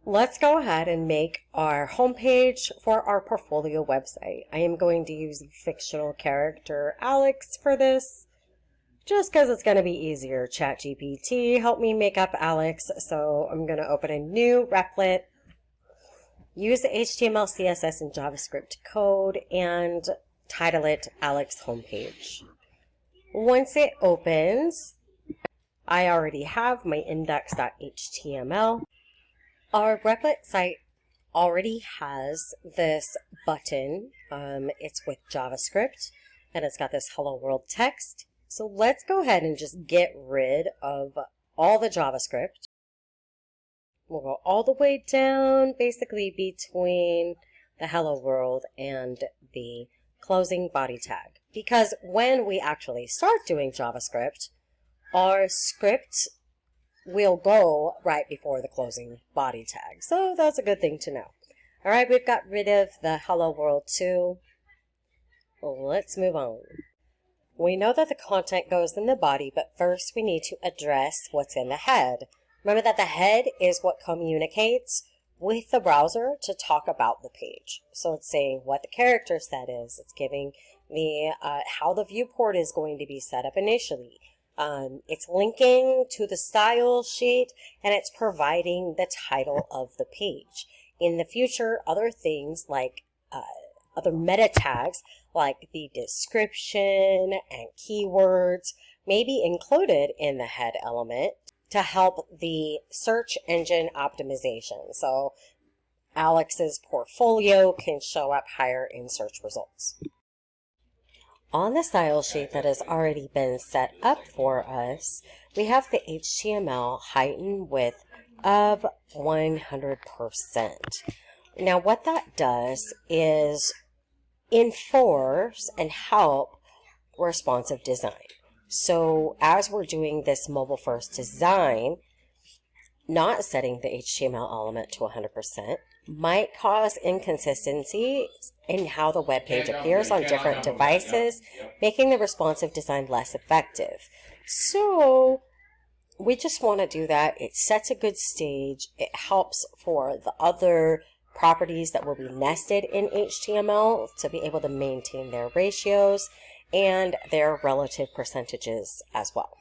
Let's go ahead and make our homepage for our portfolio website. I am going to use the fictional character Alex for this, just because it's going to be easier. ChatGPT helped me make up Alex, so I'm going to open a new Replit, use the HTML, CSS, and JavaScript code, and title it Alex Homepage. Once it opens, I already have my index.html. Our Replit site already has this button. It's with JavaScript, and it's got this hello world text. So let's go ahead and just get rid of all the JavaScript. We'll go all the way down, basically between the hello world and the closing body tag. Because when we actually start doing JavaScript, our script will go right before the closing body tag. So that's a good thing to know. All right, we've got rid of the hello world too. Let's move on. We know that the content goes in the body, but first we need to address what's in the head. Remember that the head is what communicates with the browser to talk about the page. So it's saying what the character set is. It's giving the how the viewport is going to be set up initially. It's linking to the style sheet, and it's providing the title of the page. In the future, other things like other meta tags like the description and keywords may be included in the head element to help the search engine optimization. So Alex's portfolio can show up higher in search results. On the style sheet that has already been set up for us, we have the HTML height and width of 100%. Now what that does is enforce and help responsive design. So as we're doing this mobile first design, not setting the HTML element to 100% might cause inconsistencies in how the web page appears on different devices, making the responsive design less effective. So we just want to do that. It sets a good stage. It helps for the other properties that will be nested in HTML to be able to maintain their ratios and their relative percentages as well.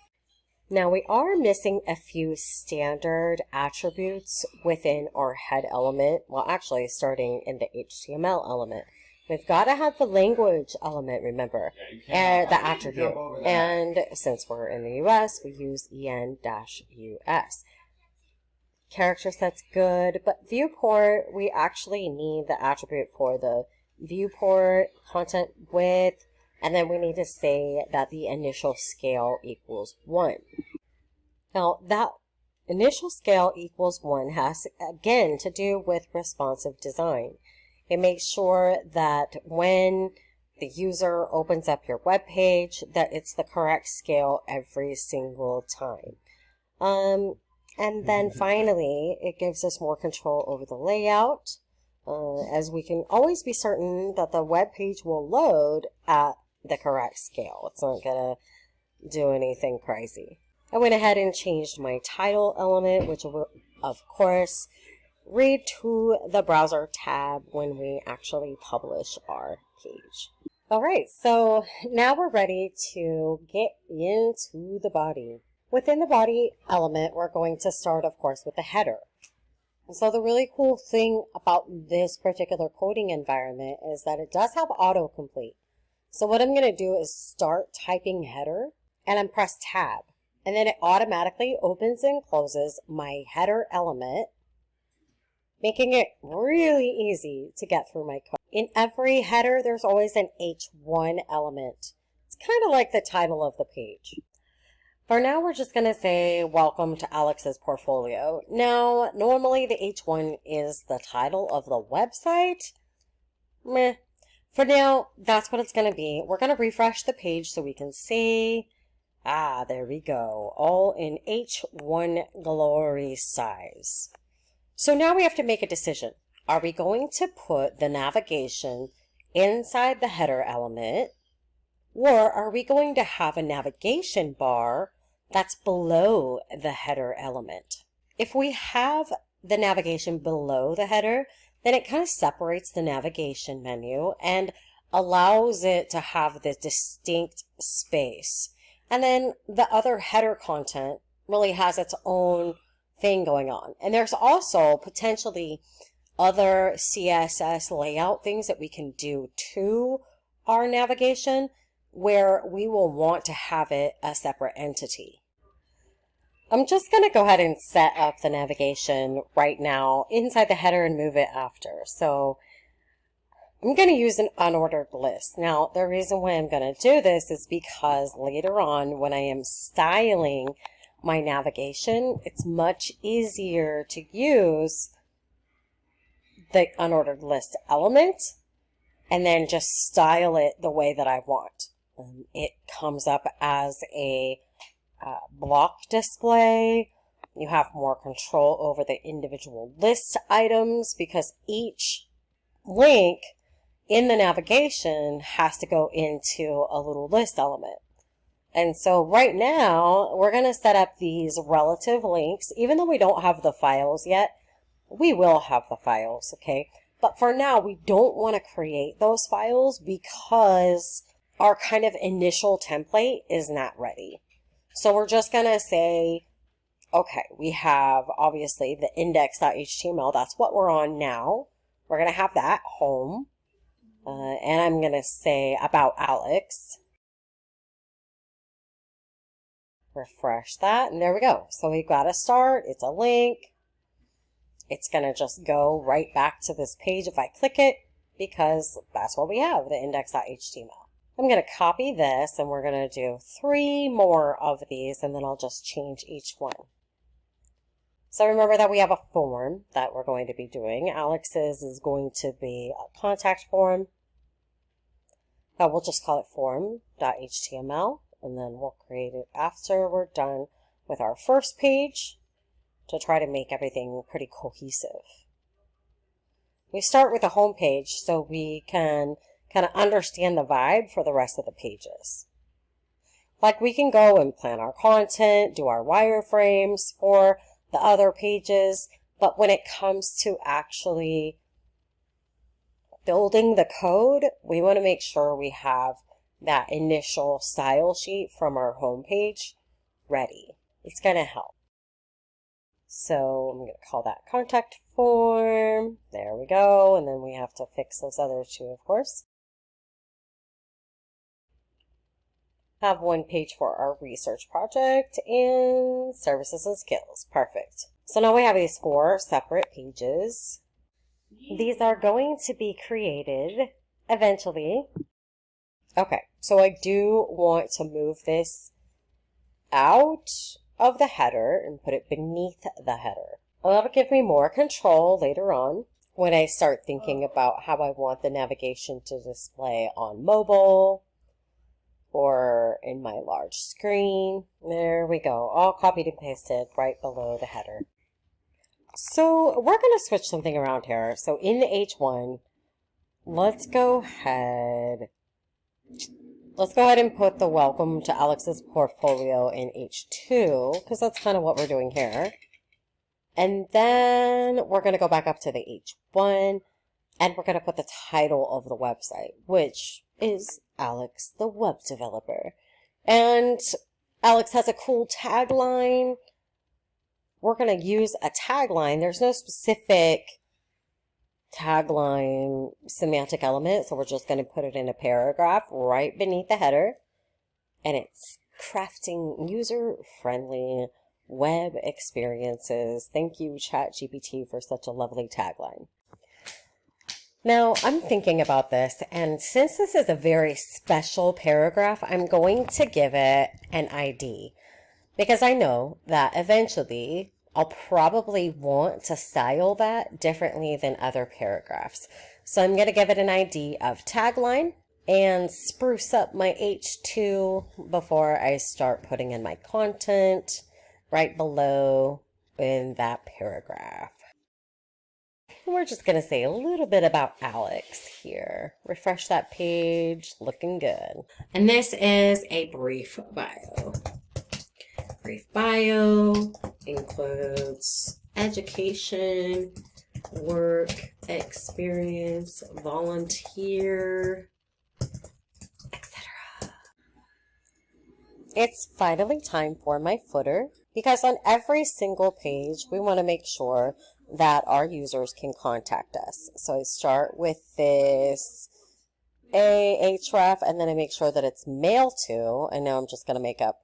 Now we are missing a few standard attributes within our head element. Well, actually starting in the HTML element. We've got to have the language element, remember, and the attribute. And since we're in the US, we use en-us. Character set's good, but viewport, we actually need the attribute for the viewport, content width, and then we need to say that the initial scale equals 1. Now, that initial scale equals 1 has, again, to do with responsive design. It makes sure that when the user opens up your web page, that it's the correct scale every single time. And then finally, it gives us more control over the layout, as we can always be certain that the web page will load at the correct scale. It's not going to do anything crazy. I went ahead and changed my title element, which will, of course, read to the browser tab when we actually publish our page. All right, so now we're ready to get into the body. Within the body element, we're going to start, of course, with the header. So the really cool thing about this particular coding environment is that it does have autocomplete. So what I'm going to do is start typing header and then press tab. And then it automatically opens and closes my header element, making it really easy to get through my code. In every header, there's always an H1 element. It's kind of like the title of the page. For now, we're just going to say, welcome to Alex's portfolio. Now, normally the H1 is the title of the website. Meh. For now, that's what it's going to be. We're going to refresh the page so we can see. There we go. All in H1 glory size. So now we have to make a decision. Are we going to put the navigation inside the header element, or are we going to have a navigation bar that's below the header element? If we have the navigation below the header, then it kind of separates the navigation menu and allows it to have this distinct space. And then the other header content really has its own thing going on. And there's also potentially other CSS layout things that we can do to our navigation where we will want to have it a separate entity. I'm just going to go ahead and set up the navigation right now inside the header and move it after. So I'm going to use an unordered list. Now, the reason why I'm going to do this is because later on when I am styling my navigation, it's much easier to use the unordered list element and then just style it the way that I want. It comes up as a block display. You have more control over the individual list items because each link in the navigation has to go into a little list element. And so right now we're going to set up these relative links. Even though we don't have the files yet, we will have the files, okay? But for now, we don't want to create those files because our kind of initial template is not ready. So we're just going to say, okay, we have obviously the index.html. That's what we're on now. We're going to have that home. And I'm going to say about Alex. Refresh that. And there we go. So we've got a start. It's a link. It's going to just go right back to this page if I click it because that's what we have, the index.html. I'm going to copy this and we're going to do 3 more of these and then I'll just change each one. So remember that we have a form that we're going to be doing. Alex's is going to be a contact form. We'll just call it form.html and then we'll create it after we're done with our first page to try to make everything pretty cohesive. We start with a home page so we can kind of understand the vibe for the rest of the pages. Like we can go and plan our content, do our wireframes for the other pages, but when it comes to actually building the code, we want to make sure we have that initial style sheet from our home page ready. It's going to help. So I'm going to call that contact form. There we go. And then we have to fix those other 2, of course. Have one page for our research project and services and skills. Perfect. So now we have these 4 separate pages. These are going to be created eventually. Okay, so I do want to move this out of the header and put it beneath the header. That'll give me more control later on when I start thinking about how I want the navigation to display on mobile or in my large screen. There we go, all copied and pasted right below the header. So we're going to switch something around here. So in the H1, let's go ahead and put the welcome to Alex's portfolio in H2 because that's kind of what we're doing here. And then we're going to go back up to the H1 and we're going to put the title of the website, which is Alex, the web developer. And Alex has a cool tagline. We're going to use a tagline. There's no specific tagline semantic element, so we're just going to put it in a paragraph right beneath the header. And it's crafting user-friendly web experiences. Thank you, ChatGPT, for such a lovely tagline. Now, I'm thinking about this, and since this is a very special paragraph, I'm going to give it an ID. Because I know that eventually I'll probably want to style that differently than other paragraphs. So I'm going to give it an ID of tagline and spruce up my H2 before I start putting in my content right below in that paragraph. We're just going to say a little bit about Alex here. Refresh that page, looking good. And this is a brief bio. Brief bio includes education, work, experience, volunteer, etc. It's finally time for my footer, because on every single page, we want to make sure that our users can contact us. So I start with this ahref, and then I make sure that it's mail to, and now I'm just going to make up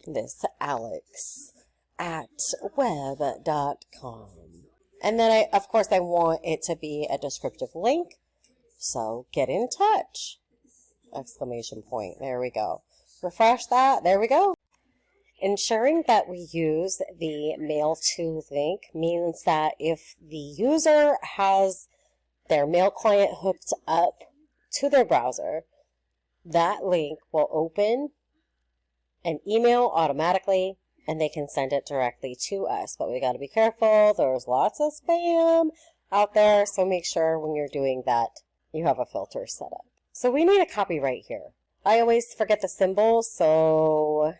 this alex@web.com. And then of course I want it to be a descriptive link. So get in touch! Exclamation point. There we go. Refresh that. There we go. Ensuring that we use the mail to link means that if the user has their mail client hooked up to their browser, that link will open an email automatically and they can send it directly to us. But we got to be careful. There's lots of spam out there, so make sure when you're doing that you have a filter set up. So we need a copyright here. I always forget the symbol, so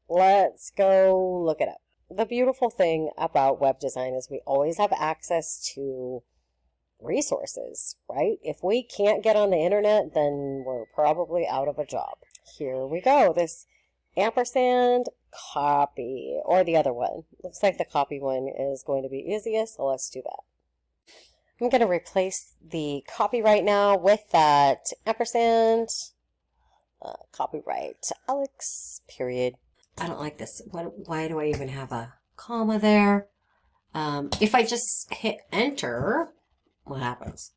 let's go look it up. The beautiful thing about web design is we always have access to resources, right? If we can't get on the internet, then we're probably out of a job. Here we go. This ampersand copy, or the other one. Looks like the copy one is going to be easiest, so let's do that. I'm going to replace the copyright now with that ampersand. Copyright Alex, period. I don't like this. Why do I even have a comma there? If I just hit enter, what happens?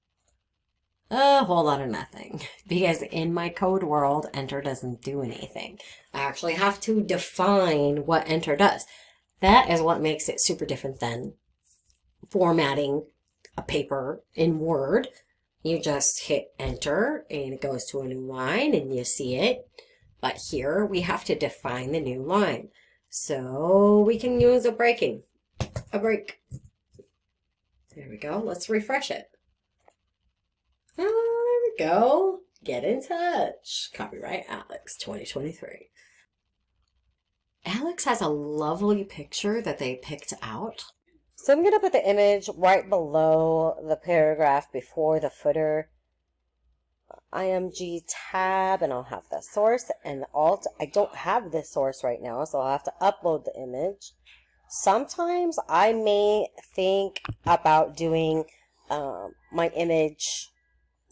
A whole lot of nothing. Because in my code world, enter doesn't do anything. I actually have to define what enter does. That is what makes it super different than formatting a paper in Word. You just hit enter and it goes to a new line and you see it. But here we have to define the new line. So we can use a break. There we go. Let's refresh it. Oh, there we go. Get in touch. Copyright Alex 2023. Alex has a lovely picture that they picked out. So I'm going to put the image right below the paragraph before the footer. IMG tab, and I'll have the source and the alt. I don't have this source right now, so I'll have to upload the image. Sometimes I may think about doing my image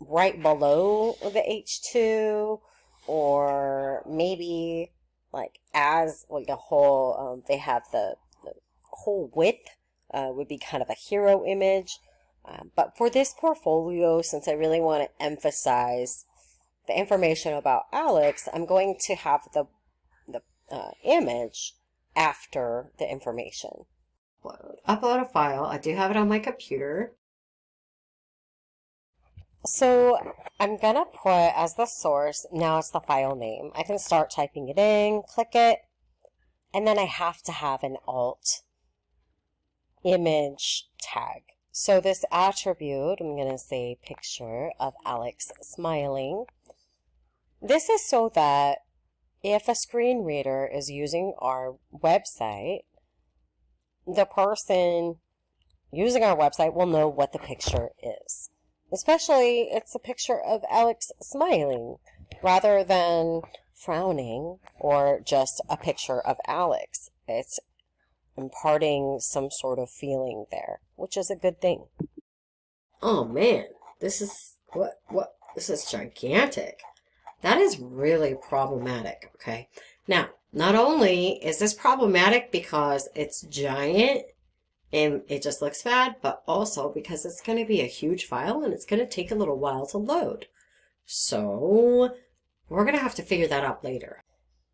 right below the H2, or maybe like as like a whole, they have the whole width would be kind of a hero image. But for this portfolio, since I really want to emphasize the information about Alex, I'm going to have the image after the information. Upload a file. I do have it on my computer. So I'm going to put as the source, now it's the file name. I can start typing it in, click it, and then I have to have an alt image tag. So this attribute, I'm going to say picture of Alex smiling. This is so that if a screen reader is using our website, the person using our website will know what the picture is. Especially, it's a picture of Alex smiling rather than frowning or just a picture of Alex. It's imparting some sort of feeling there, which is a good thing. Oh man, this is this is gigantic. That is really problematic, okay? Now, not only is this problematic because it's giant and it just looks bad, but also because it's going to be a huge file and it's going to take a little while to load. So, we're going to have to figure that out later.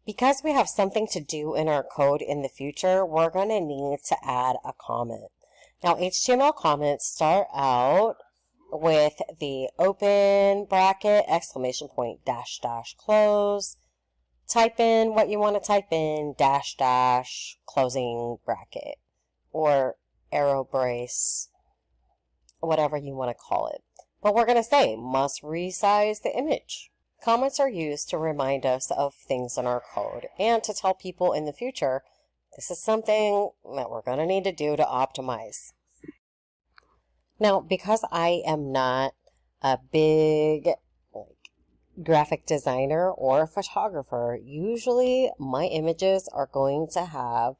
Because we have something to do in our code in the future, we're going to need to add a comment. Now, HTML comments start out with the open bracket, exclamation point, dash, dash, close. Type in what you want to type in, dash, dash, closing bracket, or arrow brace, whatever you want to call it. But we're going to say, must resize the image. Comments are used to remind us of things in our code and to tell people in the future This is something that we're going to need to do to optimize. Now, because I am not a big graphic designer or photographer, usually my images are going to have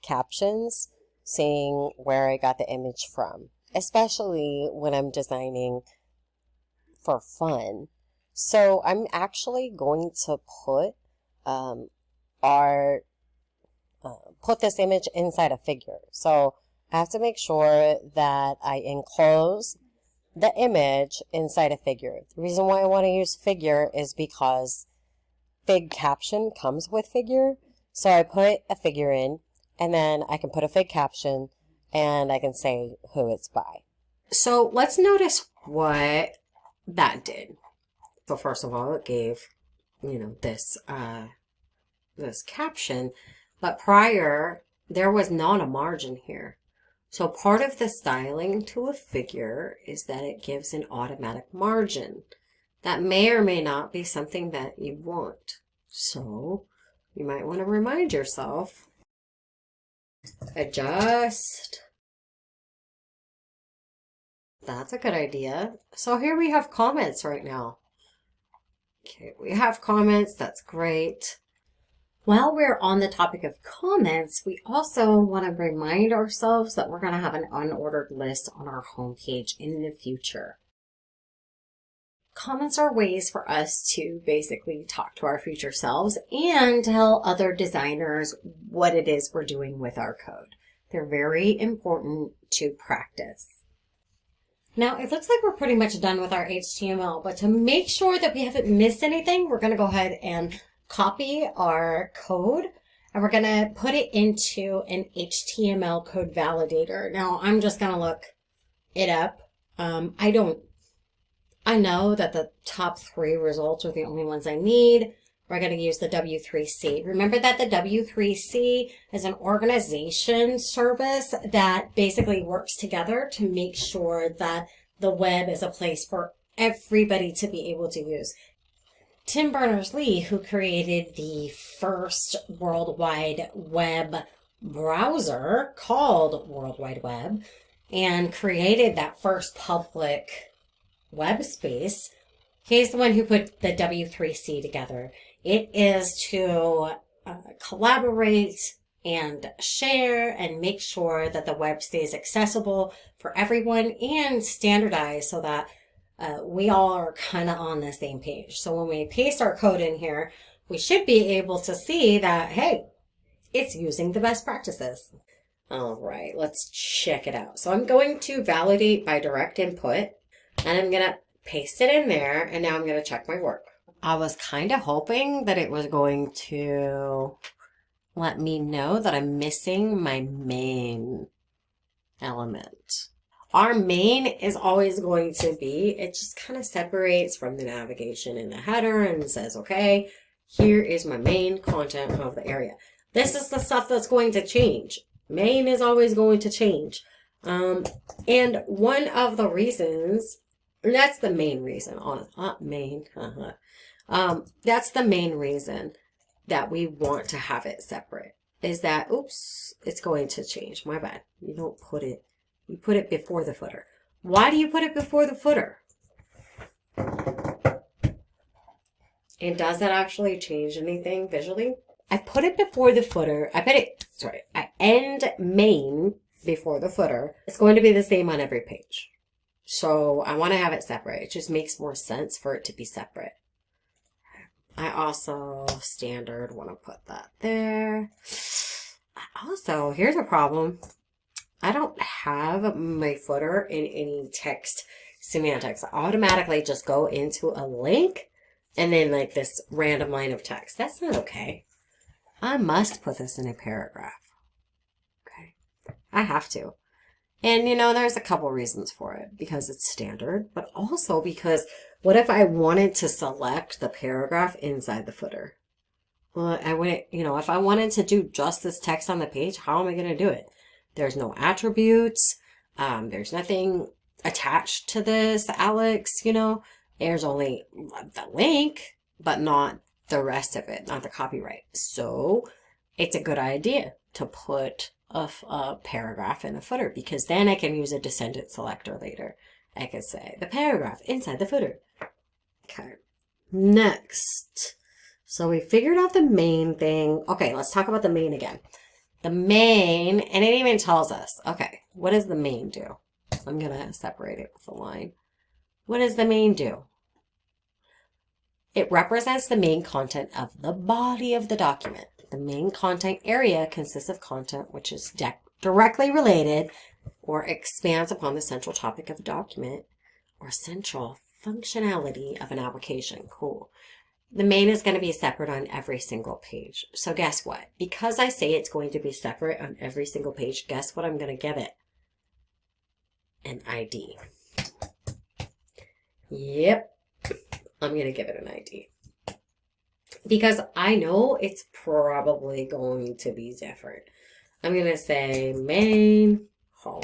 captions saying where I got the image from, especially when I'm designing for fun. So I'm actually going to put put this image inside a figure. So I have to make sure that I enclose the image inside a figure. The reason why I want to use figure is because fig caption comes with figure. So I put a figure in, and then I can put a fig caption, and I can say who it's by. So let's notice what that did. So first of all, it gave, this caption, but prior there was not a margin here. So part of the styling to a figure is that it gives an automatic margin. That may or may not be something that you want. So you might want to remind yourself, adjust. That's a good idea. So here we have comments right now. Okay, we have comments. That's great. While we're on the topic of comments, we also want to remind ourselves that we're going to have an unordered list on our homepage in the future. Comments are ways for us to basically talk to our future selves and tell other designers what it is we're doing with our code. They're very important to practice. Now, it looks like we're pretty much done with our HTML, but to make sure that we haven't missed anything, we're going to go ahead and copy our code, and we're going to put it into an HTML code validator. Now, I'm just going to look it up. I know that the top 3 results are the only ones I need. We're going to use the W3C. Remember that the W3C is an organization service that basically works together to make sure that the web is a place for everybody to be able to use. Tim Berners-Lee, who created the first World Wide Web browser called World Wide Web and created that first public web space, he's the one who put the W3C together. It is to collaborate and share and make sure that the web stays accessible for everyone and standardized so that we all are kind of on the same page. So when we paste our code in here, we should be able to see that, hey, it's using the best practices. All right, let's check it out. So I'm going to validate by direct input, and I'm going to paste it in there, and now I'm going to check my work. I was kind of hoping that it was going to let me know that I'm missing my main element. Our main is always going to be, it just kind of separates from the navigation in the header and says, okay, here is my main content of the area. This is the stuff that's going to change. Main is always going to change. And one of the reasons, that's the main reason, that's the main reason that we want to have it separate, is that, oops, it's going to change. My bad. You don't put it, you put it before the footer. Why do you put it before the footer? And does that actually change anything visually? I put it before the footer. I end main before the footer. It's going to be the same on every page. So I want to have it separate. It just makes more sense for it to be separate. I also standard want to put that there. Also, here's a problem. I don't have my footer in any text semantics. I automatically just go into a link and then like this random line of text. That's not okay. I must put this in a paragraph. Okay. I have to. And there's a couple reasons for it. Because it's standard, but also because what if I wanted to select the paragraph inside the footer? Well, I wouldn't, if I wanted to do just this text on the page, how am I going to do it? There's no attributes. There's nothing attached to this, Alex, There's only the link, but not the rest of it, not the copyright. So it's a good idea to put a paragraph in the footer, because then I can use a descendant selector later. I could say the paragraph inside the footer. Okay, next. So we figured out the main thing. Okay, let's talk about the main again. The main, and it even tells us, okay, what does the main do? I'm going to separate it with a line. What does the main do? It represents the main content of the body of the document. The main content area consists of content which is directly related or expands upon the central topic of a document or central functionality of an application. Cool. The main is going to be separate on every single page. So guess what? Because I say it's going to be separate on every single page, guess what I'm going to give it? An ID. Yep. I'm going to give it an ID. Because I know it's probably going to be different. I'm going to say main home.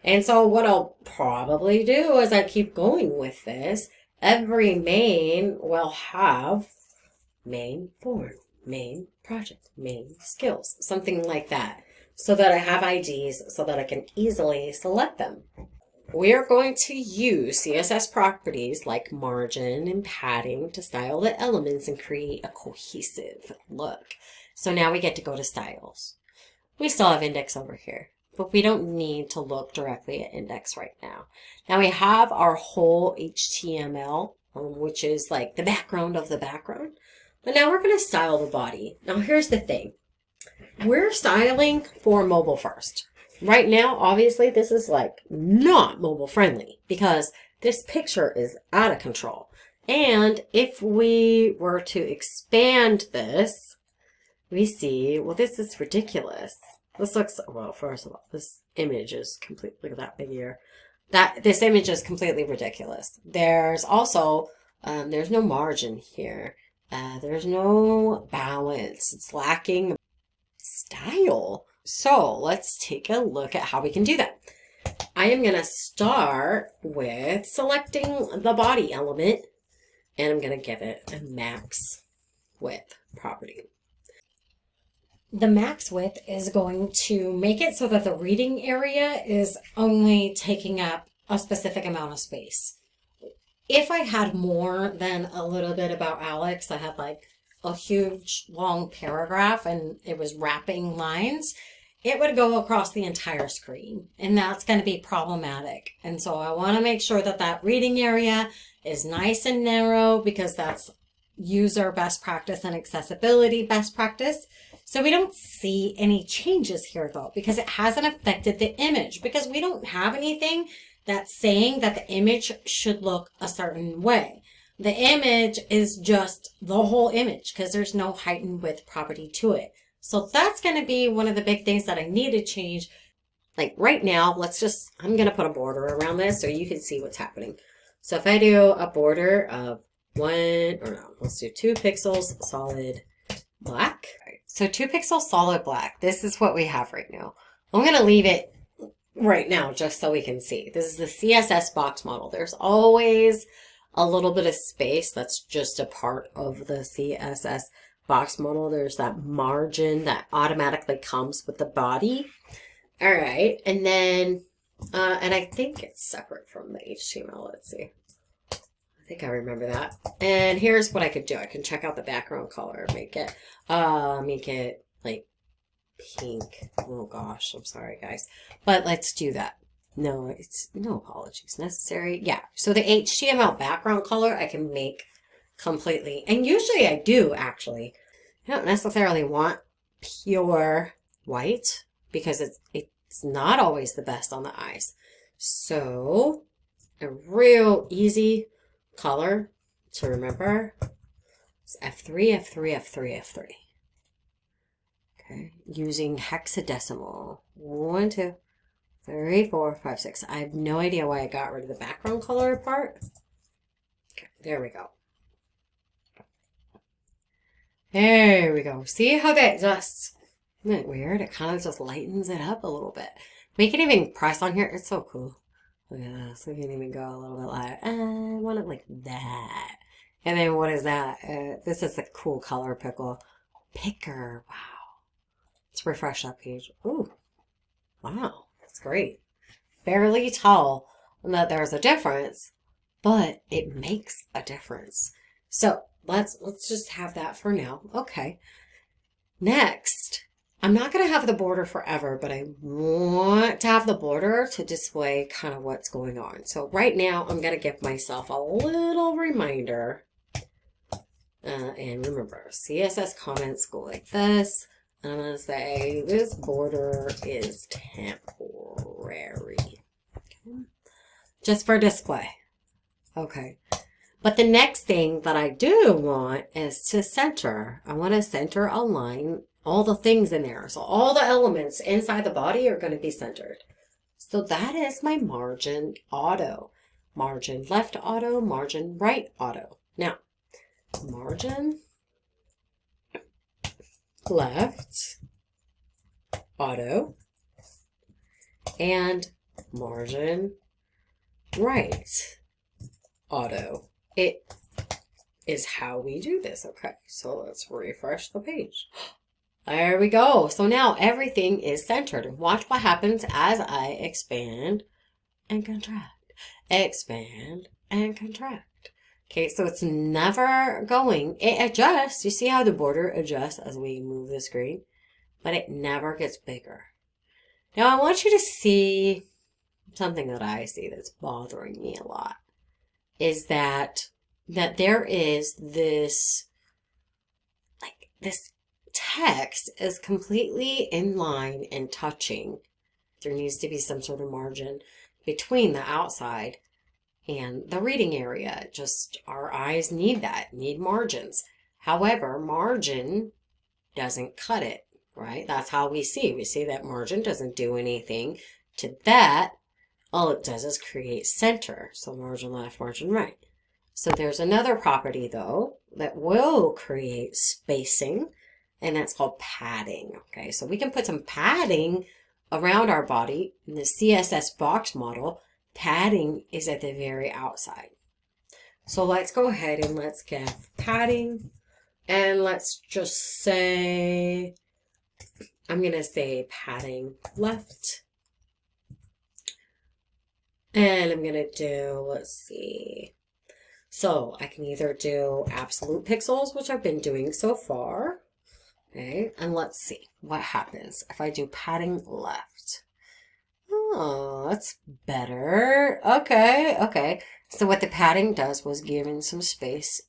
And so what I'll probably do is I keep going with this. Every main will have main form, main project, main skills, something like that. So that I have IDs so that I can easily select them. We are going to use CSS properties like margin and padding to style the elements and create a cohesive look. So now we get to go to styles. We still have index over here, but we don't need to look directly at index right now. Now we have our whole HTML, which is like the background of the background. But now we're going to style the body. Now here's the thing. We're styling for mobile first. Right now, obviously, this is like not mobile friendly because this picture is out of control. And if we were to expand this, we see, well, this is ridiculous. This looks, well, first of all, this image is completely, look at that big ear. This image is completely ridiculous. There's also, there's no margin here. There's no balance. It's lacking style. So let's take a look at how we can do that. I am going to start with selecting the body element, and I'm going to give it a max width property. The max width is going to make it so that the reading area is only taking up a specific amount of space. If I had more than a little bit about Alex, I had like a huge long paragraph and it was wrapping lines, it would go across the entire screen, and that's going to be problematic. And so I want to make sure that that reading area is nice and narrow because that's user best practice and accessibility best practice. So we don't see any changes here though, because it hasn't affected the image, because we don't have anything that's saying that the image should look a certain way. The image is just the whole image because there's no height and width property to it. So that's going to be one of the big things that I need to change. Like right now, I'm going to put a border around this so you can see what's happening. So if I do a border of let's do 2 pixels solid black. So 2 pixels solid black. This is what we have right now. I'm going to leave it right now just so we can see. This is the CSS box model. There's always a little bit of space that's just a part of the CSS box model. There's that margin that automatically comes with the body. All right, and then and I think it's separate from the HTML. Let's see. I think I remember that. And here's what I could do. I can check out the background color, make it like pink. Oh gosh, I'm sorry guys, but let's do that. No apologies necessary. Yeah, so the HTML background color I can make completely, and usually I do actually. I don't necessarily want pure white because it's not always the best on the eyes. So a real easy color to remember is F3, F3, F3, F3. Okay, using hexadecimal. 1, 2, 3, 4, 5, 6. I have no idea why I got rid of the background color part. Okay, there we go. There we go. See how that just, isn't it weird? It kind of just lightens it up a little bit. We can even press on here. It's so cool. Look at this. We can even go a little bit like, I want it like that. And then what is that? This is a cool color picker. Wow. Let's refresh that page. Ooh, wow, that's great. Barely tell that there's a difference, but it makes a difference. So let's just have that for now. Okay. Next, I'm not going to have the border forever, but I want to have the border to display kind of what's going on. So right now, I'm going to give myself a little reminder. And remember, CSS comments go like this. I'm going to say this border is temporary. Okay. Just for display. Okay. But the next thing that I do want is to center. I want to center align all the things in there. So all the elements inside the body are going to be centered. So that is my margin auto. Margin left auto, margin right auto. Now, margin left auto and margin right auto. It is how we do this. Okay, so let's refresh the page. There we go. So now everything is centered. And watch what happens as I expand and contract. Expand and contract. Okay, so it's never going. It adjusts. You see how the border adjusts as we move the screen? But it never gets bigger. Now I want you to see something that I see that's bothering me a lot. Is that there is this, like, this text is completely in line and touching. There needs to be some sort of margin between the outside and the reading area. Just our eyes need that, need margins. However, margin doesn't cut it, right? That's how we see. We see that margin doesn't do anything to that. All it does is create center. So margin left, margin right. So there's another property though that will create spacing, and that's called padding. Okay, so we can put some padding around our body. In the CSS box model, padding is at the very outside. So let's go ahead and let's give padding, and let's just say, I'm going to say padding left. And I'm going to do, let's see. So I can either do absolute pixels, which I've been doing so far. Okay, and let's see what happens if I do padding left. Oh, that's better. Okay, okay. So what the padding does was give in some space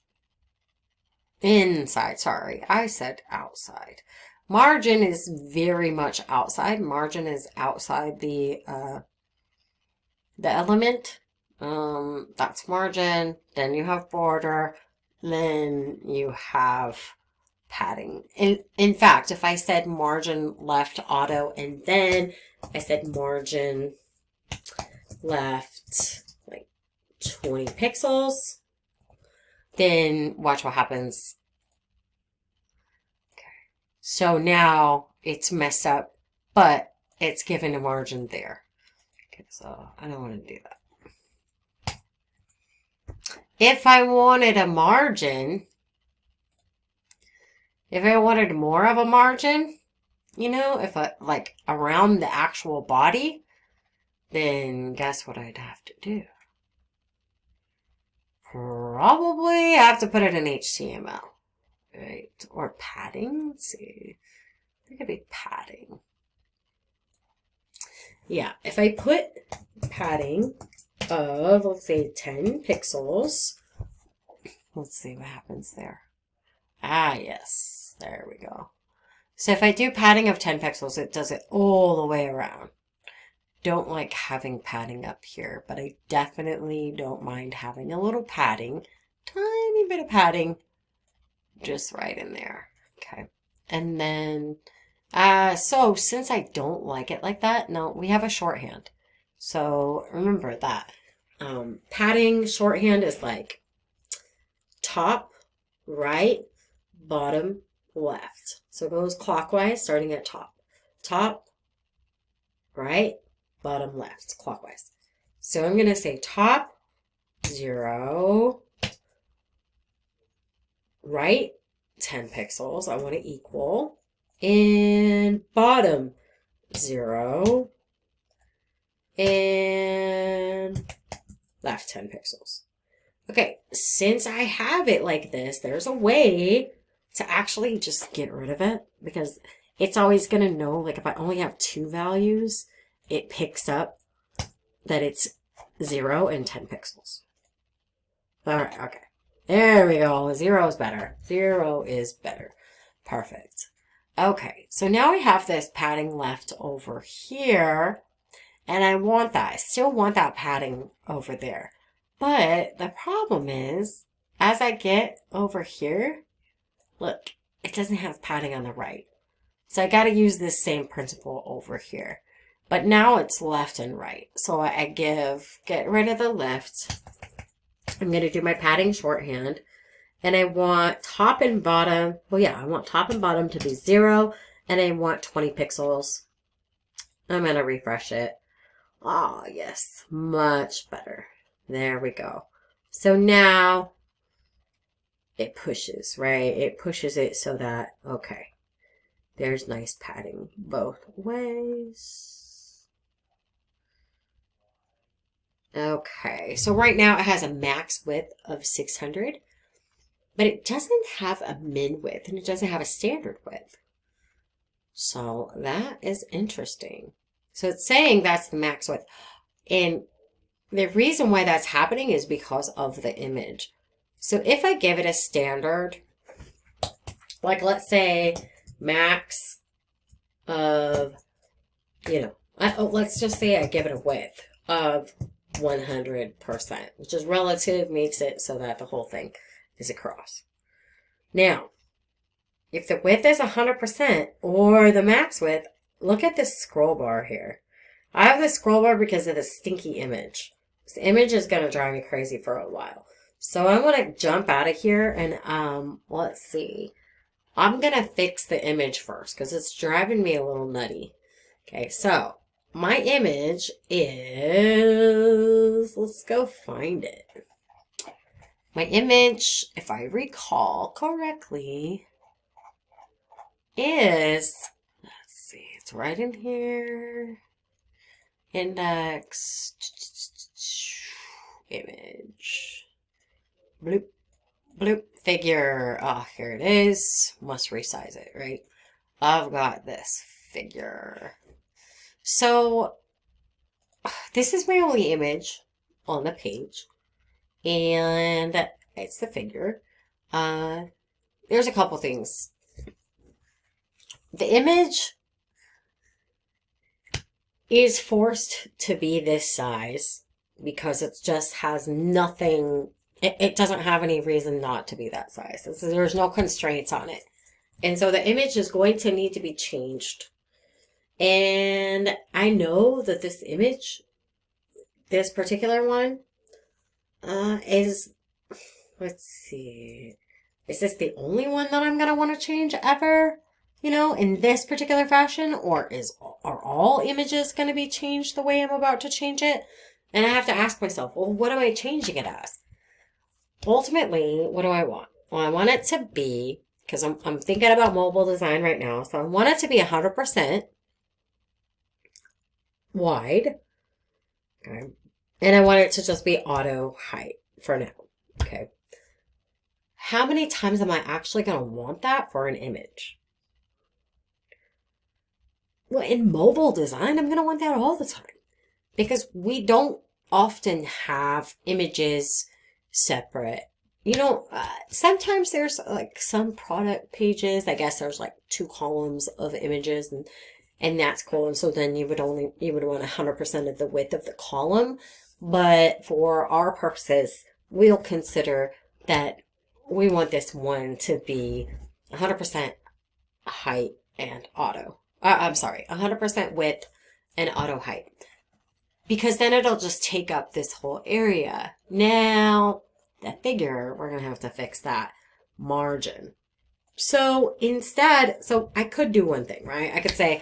inside. Sorry, I said outside. Margin is very much outside. Margin is outside the element. That's margin. Then you have border. Then you have padding. In fact, if I said margin left auto and then I said margin left like 20 pixels, then watch what happens. Okay. So now it's messed up, but it's given a margin there. Okay, so I don't want to do that. If I wanted a margin, if I wanted more of a margin, you know, if I, like around the actual body, then guess what I'd have to do? Probably have to put it in HTML, right? Or padding, let's see. I think it'd be padding. Yeah, if I put padding of, let's say, 10 pixels, let's see what happens there. Ah, yes, there we go. So if I do padding of 10 pixels, it does it all the way around. Don't like having padding up here, but I definitely don't mind having a little padding, tiny bit of padding, just right in there. Okay, and then, so since I don't like it like that, no, we have a shorthand. So remember that. Padding shorthand is like top, right, bottom, left. So it goes clockwise, starting at top. Top, right, bottom, left, clockwise. So I'm going to say top, 0, right, 10 pixels. I want to equal and bottom 0 and left 10 pixels. Okay, since I have it like this, there's a way to actually just get rid of it because it's always going to know, like if I only have 2 values, it picks up that it's 0 and 10 pixels. All right, okay. There we go. 0 is better. 0 is better. Perfect. Okay, so now we have this padding left over here, and I want that. I still want that padding over there. But the problem is, as I get over here, look, it doesn't have padding on the right. So I got to use this same principle over here. But now it's left and right. So I get rid of the left. I'm going to do my padding shorthand. And I want top and bottom. Well, yeah, I want top and bottom to be 0. And I want 20 pixels. I'm going to refresh it. Oh, yes. Much better. There we go. So now it pushes, right? It pushes it so that, okay, there's nice padding both ways. Okay, so right now it has a max width of 600, but it doesn't have a min width and it doesn't have a standard width. So that is interesting. So it's saying that's the max width. And the reason why that's happening is because of the image. So if I give it a standard, like let's say max of, let's just say I give it a width of 100%, which is relative, makes it so that the whole thing is across. Now, if the width is 100% or the max width, look at this scroll bar here. I have this scroll bar because of the stinky image. This image is going to drive me crazy for a while. So I'm going to jump out of here and let's see. I'm going to fix the image first because it's driving me a little nutty. Okay, so my image is, let's go find it. My image, if I recall correctly, is, let's see, it's right in here. Index, image, bloop, bloop, figure. Ah, oh, here it is. Must resize it, right? I've got this figure. So this is my only image on the page, and it's the figure. There's a couple things. The image is forced to be this size because it just has nothing, it doesn't have any reason not to be that size. There's no constraints on it. And so the image is going to need to be changed. And I know that this image, this particular one, is, let's see, is this the only one that I'm going to want to change ever? In this particular fashion, or are all images going to be changed the way I'm about to change it? And I have to ask myself, well, what am I changing it as? Ultimately, what do I want? Well, I want it to be, because I'm thinking about mobile design right now, so I want it to be 100% wide, okay, and I want it to just be auto height for now, okay. How many times am I actually going to want that for an image? Well, in mobile design, I'm going to want that all the time because we don't often have images separate. Sometimes there's like some product pages, I guess there's like 2 columns of images and that's cool. And so then you would want 100% of the width of the column. But for our purposes, we'll consider that we want this one to be 100% height and auto. 100% width and auto height. Because then it'll just take up this whole area. Now, the figure, we're going to have to fix that margin. So instead, I could do one thing, right? I could say,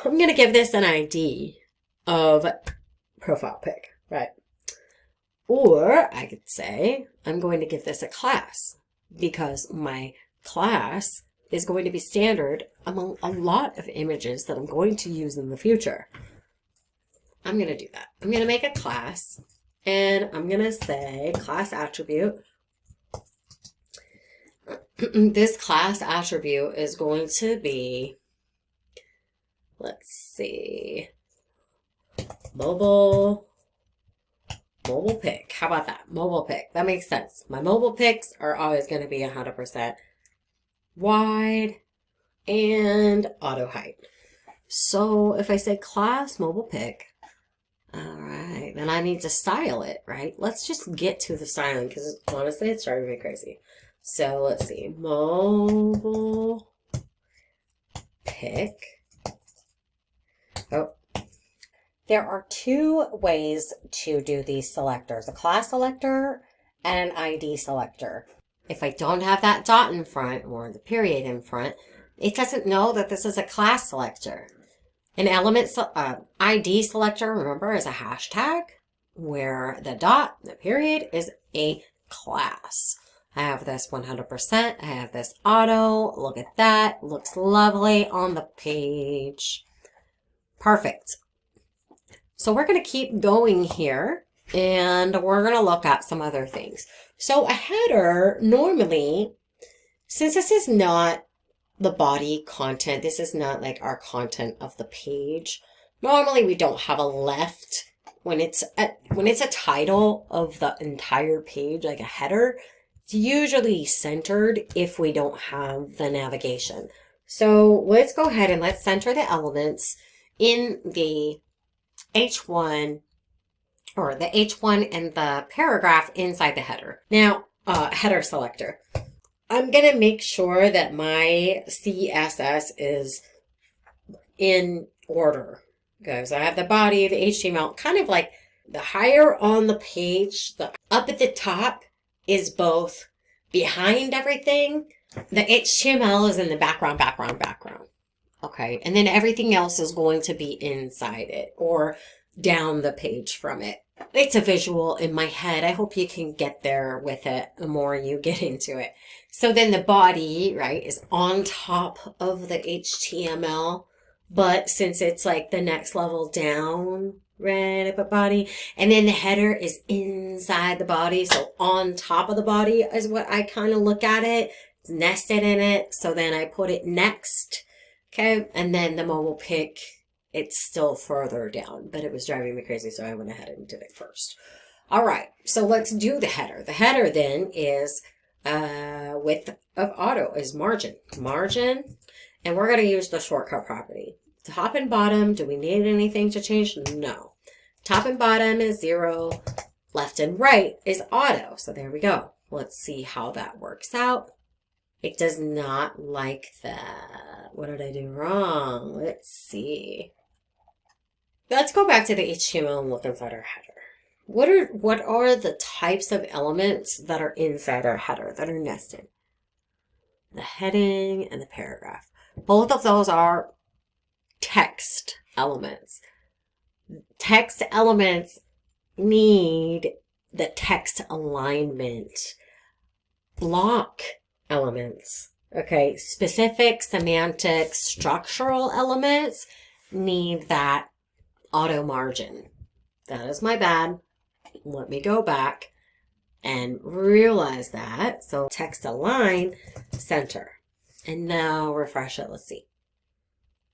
I'm going to give this an ID of profile pic, right? Or I could say, I'm going to give this a class because my class is going to be standard among a lot of images that I'm going to use in the future. I'm going to do that. I'm going to make a class, and I'm going to say class attribute. This class attribute is going to be, let's see, mobile pic. How about that? Mobile pic. That makes sense. My mobile pics are always going to be 100% wide and auto height. So if I say class mobile pic, all right, then I need to style it, right? Let's just get to the styling because honestly, it's driving me crazy. So let's see, mobile pic. Oh. There are two ways to do these selectors, a class selector and an ID selector. If I don't have that dot in front or the period in front, it doesn't know that this is a class selector. An element ID selector, remember, is a hashtag where the dot, the period, is a class. I have this 100%. I have this auto. Look at that. Looks lovely on the page. Perfect. So we're going to keep going here, and we're going to look at some other things. So a header, normally, since this is not the body content, this is not like our content of the page. Normally, we don't have a left when it's a title of the entire page, like a header. It's usually centered if we don't have the navigation. So let's go ahead and let's center the elements in the H1 or the H1 and the paragraph inside the header. Now, header selector. I'm going to make sure that my CSS is in order. Okay, so I have the body, the HTML, kind of like the higher on the page, the up at the top is both behind everything. The HTML is in the background. Okay, and then everything else is going to be inside it or down the page from it. It's a visual in my head. I hope you can get there with it the more you get into it. So then the body, right, is on top of the HTML, but since it's like the next level down, right up at body, and then the header is inside the body, so on top of the body is what I kind of look at it. It's nested in it, so then I put it next, okay, and then the mobile pic, it's still further down, but it was driving me crazy, so I went ahead and did it first. All right, so let's do the header. The header then is width of auto is margin, and we're going to use the shortcut property. Top and bottom, do we need anything to change? No. Top and bottom is 0. Left and right is auto. So there we go. Let's see how that works out. It does not like that. What did I do wrong? Let's see. Let's go back to the HTML and look inside our header. What are the types of elements that are inside our header that are nested? The heading and the paragraph. Both of those are text elements. Text elements need the text alignment. Block elements, okay, specific, semantic, structural elements need that auto margin. That is my bad. Let me go back and realize that. So text align, center. And now refresh it. Let's see.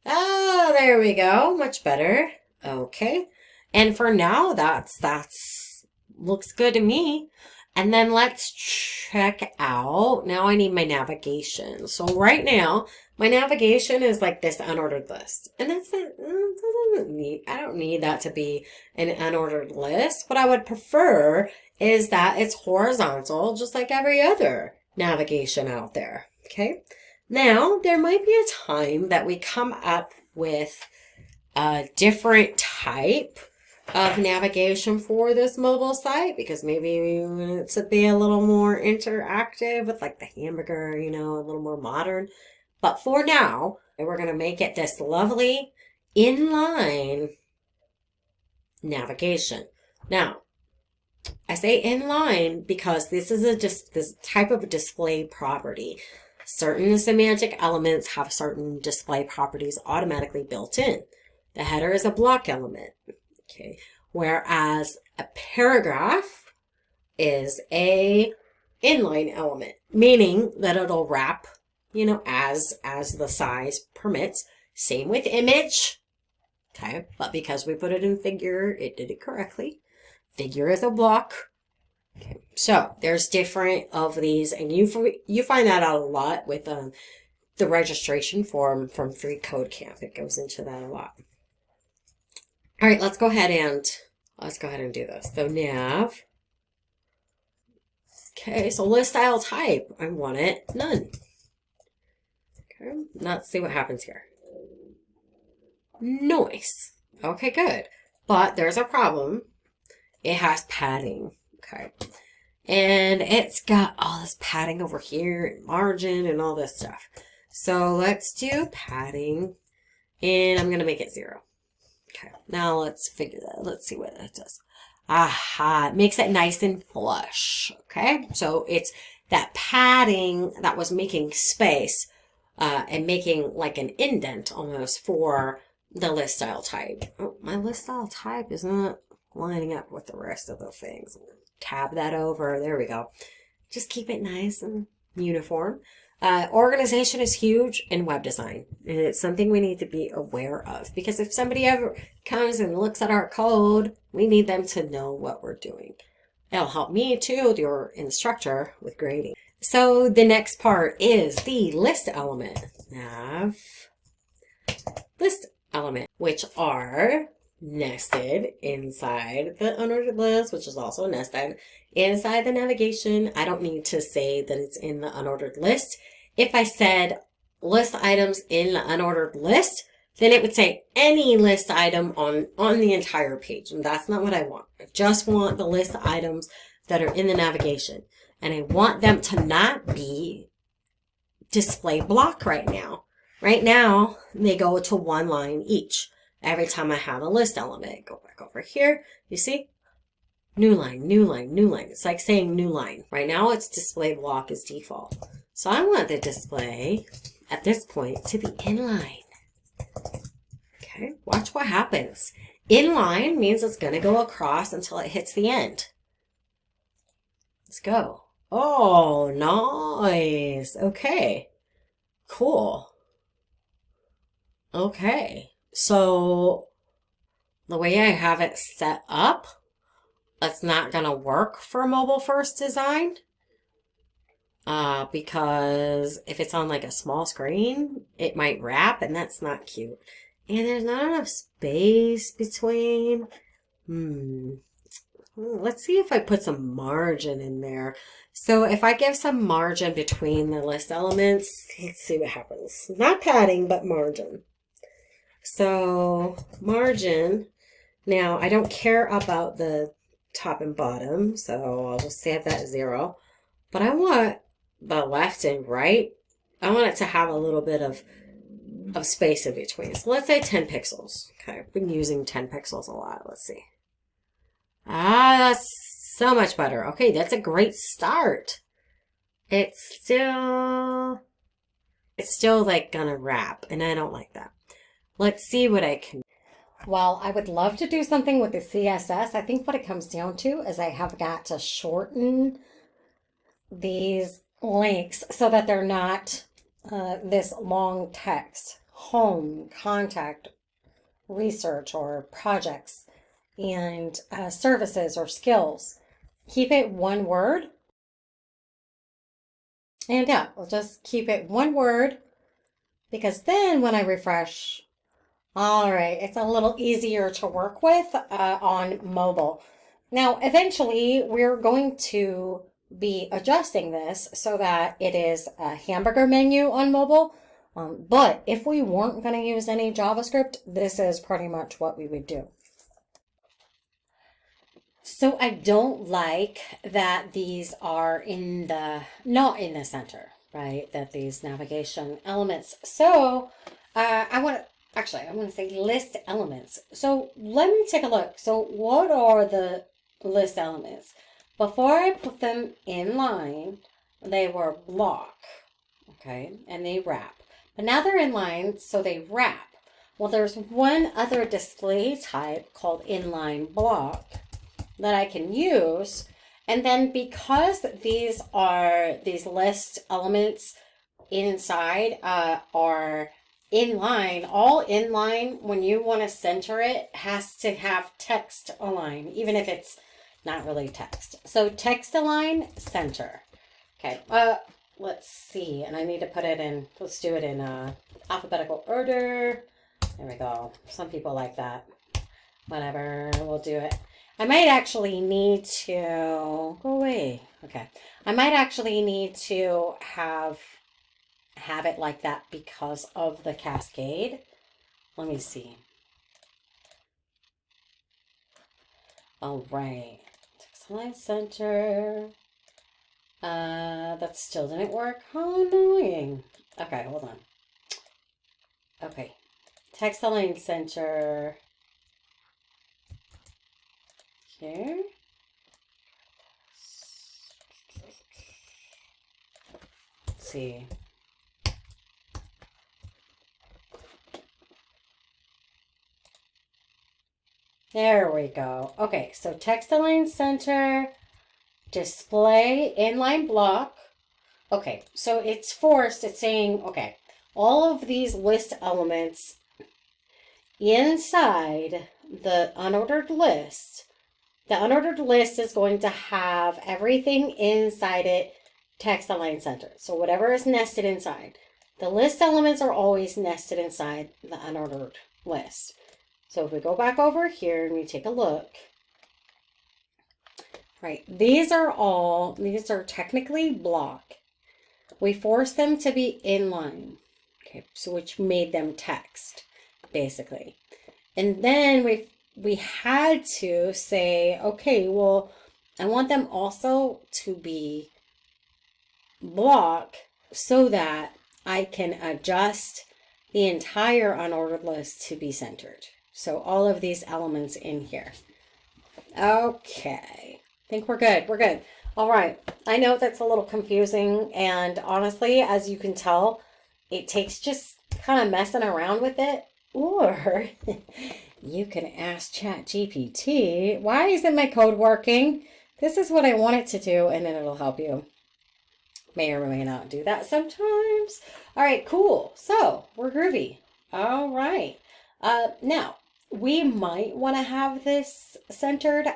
Oh, there we go. Much better. Okay. And for now, that's looks good to me. And then let's check out. Now I need my navigation. So right now, my navigation is like this unordered list. And that's it. I don't need that to be an unordered list. What I would prefer is that it's horizontal, just like every other navigation out there. Okay. Now, there might be a time that we come up with a different type of navigation for this mobile site because maybe we want it to be a little more interactive with like the hamburger, you know, a little more modern. But for now, we're going to make it this lovely inline navigation. Now, I say inline because this is this type of display property. Certain semantic elements have certain display properties automatically built in. The header is a block element, okay? Whereas a paragraph is a inline element, meaning that it'll wrap, as the size permits. Same with image, okay? But because we put it in figure, it did it correctly. Figure is a block. Okay. So there's different of these, and you find that out a lot with the registration form from Free Code Camp. It goes into that a lot. All right, let's go ahead and do this. So nav. Okay, so list style type. I want it none. Okay, let's see what happens here. Noise. Okay, good. But there's a problem. It has padding. Okay. And it's got all this padding over here and margin and all this stuff. So let's do padding, and I'm going to make it 0. Okay. Now let's figure that. Let's see what that does. Aha. It makes it nice and flush. Okay. So it's that padding that was making space and making like an indent almost for the list style type. Oh, my list style type is not lining up with the rest of the things. Tab that over. There we go. Just keep it nice and uniform. Organization is huge in web design, and it's something we need to be aware of, because if somebody ever comes and looks at our code, we need them to know what we're doing. It'll help me too, your instructor, with grading. So the next part is the list element. Nav list element, which are nested inside the unordered list, which is also nested inside the navigation. I don't need to say that it's in the unordered list. If I said list items in the unordered list, then it would say any list item on the entire page. And that's not what I want. I just want the list items that are in the navigation. And I want them to not be display block right now. Right now, they go to 1 line each. Every time I have a list element, go back over here, you see? New line, new line, new line. It's like saying new line. Right now, it's display block as default. So I want the display at this point to be inline. Okay, watch what happens. Inline means it's going to go across until it hits the end. Let's go. Oh, nice. Okay, cool. Okay. So the way I have it set up, that's not going to work for mobile first design. Because if it's on like a small screen, it might wrap, and that's not cute. And there's not enough space between. Let's see if I put some margin in there. So if I give some margin between the list elements, let's see what happens. Not padding, but margin. So margin, now I don't care about the top and bottom, so I'll just save that 0. But I want the left and right, I want it to have a little bit of space in between. So let's say 10 pixels. Okay, I've been using 10 pixels a lot. Let's see. That's so much better. Okay, that's a great start. It's still like gonna wrap, and I don't like that. Let's see what I can. Well, I would love to do something with the CSS. I think what it comes down to is I have got to shorten these links so that they're not this long text. Home, contact, research, or projects, and services or skills. Keep it 1 word. And yeah, we'll just keep it 1 word, because then when I refresh, all right, it's a little easier to work with on mobile. Now, eventually, we're going to be adjusting this so that it is a hamburger menu on mobile. But if we weren't going to use any JavaScript, this is pretty much what we would do. So I don't like that these are not in the center, right? That these navigation elements. So I want to say list elements. So let me take a look. So what are the list elements? Before I put them in line, they were block. Okay, and they wrap. But now they're inline, so they wrap. Well, there's one other display type called inline-block that I can use. And then because these list elements inside are inline, all inline, when you want to center it, has to have text align, even if it's not really text. So text align, center. Okay, let's see. And I need to put it in, let's do it in alphabetical order. There we go. Some people like that. Whatever, we'll do it. I might actually need to go away. Okay. I might actually need to have it like that because of the cascade. Let me see. All right. Text align center. That still didn't work. How annoying. Okay, hold on. Okay. Text align center. Here. Let's see. There we go. Okay, so text align center, display inline block. Okay, so it's forced. It's saying, okay, all of these list elements inside the unordered list. The unordered list is going to have everything inside it text align center. So whatever is nested inside. The list elements are always nested inside the unordered list. So if we go back over here and we take a look, right, these are technically block. We forced them to be inline, okay, so which made them text, basically. And then we had to say, okay, well, I want them also to be block so that I can adjust the entire unordered list to be centered. So all of these elements in here. Okay, I think we're good. We're good. All right. I know that's a little confusing. And honestly, as you can tell, it takes just kind of messing around with it. Or you can ask ChatGPT, why isn't my code working? This is what I want it to do, and then it'll help you. May or may not do that sometimes. All right, cool. So we're groovy. All right. Now, we might want to have this centered.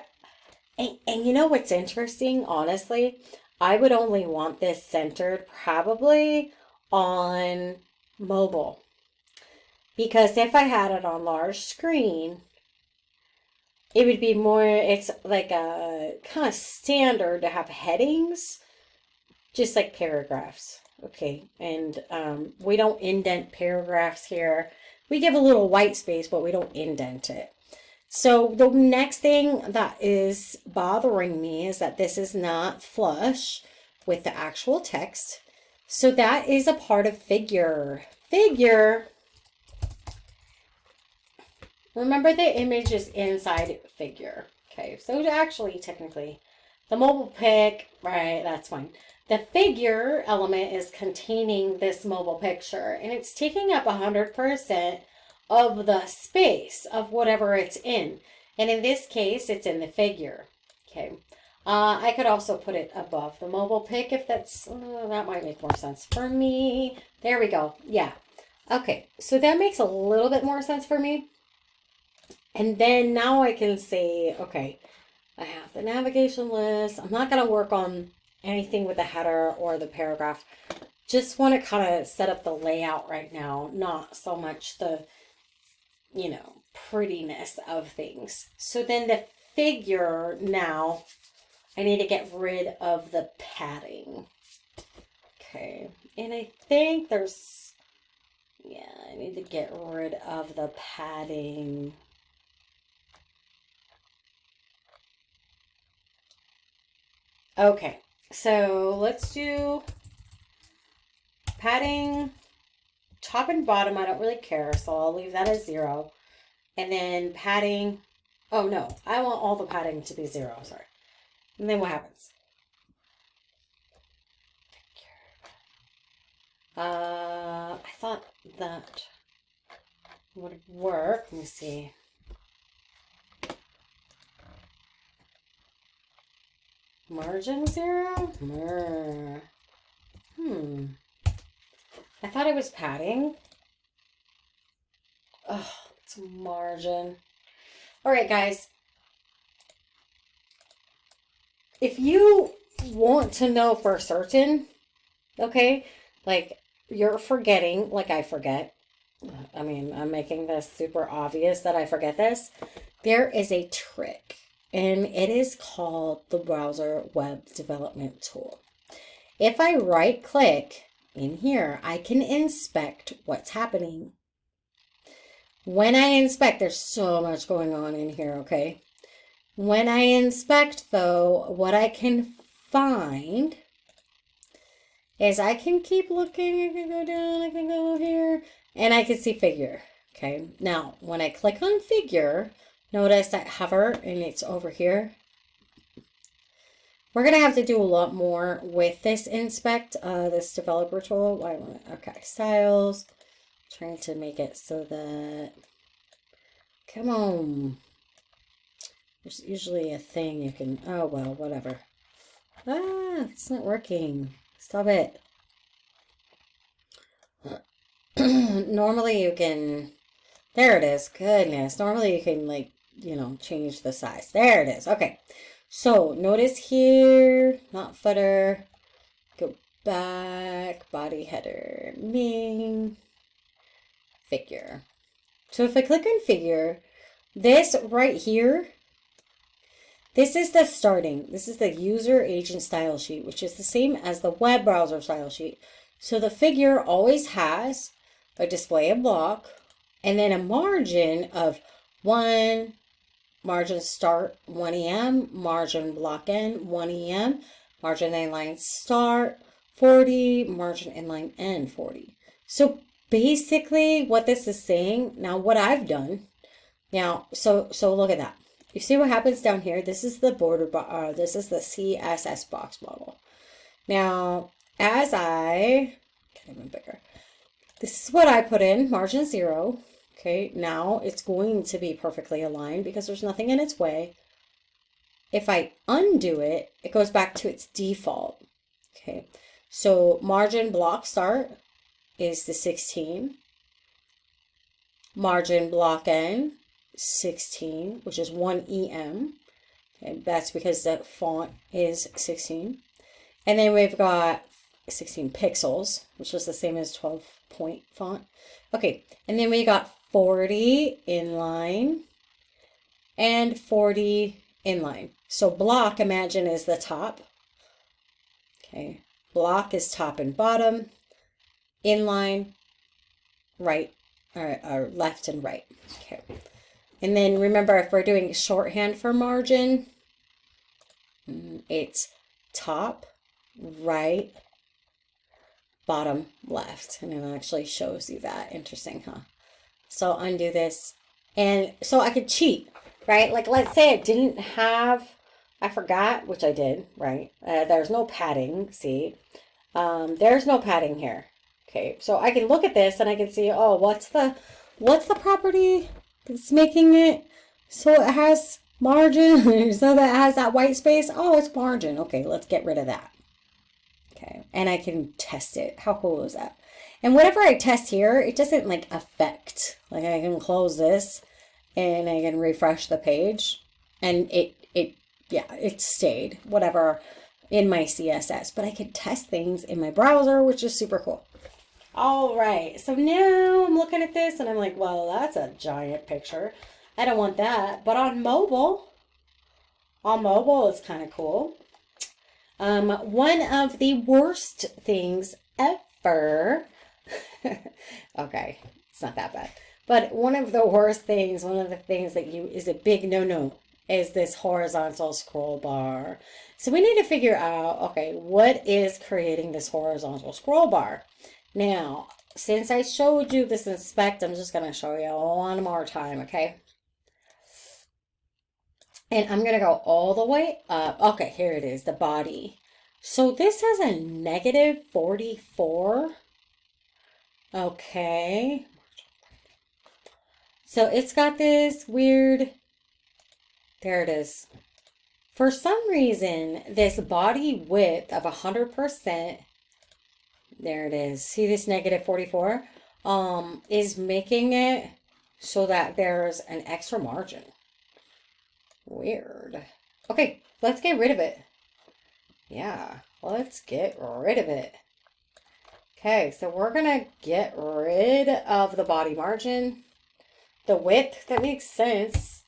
And you know what's interesting, honestly? I would only want this centered probably on mobile. Because if I had it on large screen, it would be more, it's like a kind of standard to have headings, just like paragraphs. Okay, and we don't indent paragraphs here. We give a little white space, but we don't indent it. So the next thing that is bothering me is that this is not flush with the actual text. So that is a part of figure. Figure. Remember, the image is inside figure. Okay, so actually, technically, the mobile pic, right, that's fine. The figure element is containing this mobile picture, and it's taking up 100% of the space of whatever it's in. And in this case, it's in the figure. Okay. I could also put it above the mobile pic if that's, that might make more sense for me. There we go. Yeah. Okay. So that makes a little bit more sense for me. And then now I can say, okay, I have the navigation list. I'm not going to work on anything with the header or the paragraph. Just want to kind of set up the layout right now, not so much the, you know, prettiness of things. So then the figure, now I need to get rid of the padding. Okay, and I think there's, yeah, I need to get rid of the padding. Okay, so let's do padding top and bottom. I don't really care, so I'll leave that as 0. And then padding, oh no, I want all the padding to be 0, sorry. And then what happens? I thought that would work. Let me see. Margin 0? I thought it was padding. Oh, it's margin. All right, guys. If you want to know for certain, okay, like you're forgetting, like I forget. I mean, I'm making this super obvious that I forget this. There is a trick, and it is called the browser web development tool. If I right click in here, I can inspect what's happening. When I inspect, there's so much going on in here, okay? When I inspect, though, what I can find is I can keep looking. I can go down, I can go here, and I can see figure. Okay, now when I click on figure, notice that hover and it's over here. We're gonna have to do a lot more with this inspect, this developer tool. Okay, styles. Trying to make it so that, come on. There's usually a thing you can, oh well, whatever. Ah, it's not working. Stop it. Normally you can, there it is. Goodness. Normally you can, like, you know, change the size. There it is. Okay. So notice here, not footer. Go back, body header, main, figure. So if I click on figure, this right here, this is the starting. This is the user agent style sheet, which is the same as the web browser style sheet. So the figure always has a display of block and then a margin of 1, margin start 1 EM, margin block end 1 EM, margin inline start 40, margin inline end 40. So basically what this is saying, now what I've done, now, so look at that. You see what happens down here? This is the border, this is the CSS box model. Now, as I, get even bigger. This is what I put in, margin 0. Okay, now it's going to be perfectly aligned because there's nothing in its way. If I undo it, it goes back to its default. Okay, so margin block start is the 16. Margin block end, 16, which is 1 EM. Okay, that's because the font is 16. And then we've got 16 pixels, which is the same as 12-point font. Okay, and then we got 40 inline and 40 inline. So block, imagine, is the top. Okay, block is top and bottom. Inline, right, or left and right. Okay, and then remember, if we're doing shorthand for margin, it's top, right, bottom, left, and it actually shows you that. Interesting, huh? So undo this, and so I could cheat, right? Like, let's say I didn't have, I forgot, which I did, right? There's no padding, see? There's no padding here. Okay, so I can look at this and I can see, oh, what's the property that's making it so it has margin, so that it has that white space? Oh, it's margin. Okay, let's get rid of that. Okay, and I can test it. How cool is that? And whatever I test here, it doesn't like affect. Like, I can close this and I can refresh the page and it stayed, whatever, in my CSS. But I could test things in my browser, which is super cool. All right, so now I'm looking at this and I'm like, well, that's a giant picture. I don't want that. But on mobile it's kind of cool. One of the worst things ever. Okay, it's not that bad. But one of the worst things, one of the things that is a big no-no, is this horizontal scroll bar. So we need to figure out, okay, what is creating this horizontal scroll bar? Now, since I showed you this inspect, I'm just going to show you one more time, okay? And I'm going to go all the way up. Okay, here it is, the body. So this has a negative 44 Okay. So it's got this weird, there it is. For some reason, this body width of 100%, there it is. See this negative 44? Is making it so that there's an extra margin. Weird. Okay, let's get rid of it. Yeah, let's get rid of it. Okay, so we're gonna get rid of the body margin. The width, that makes sense.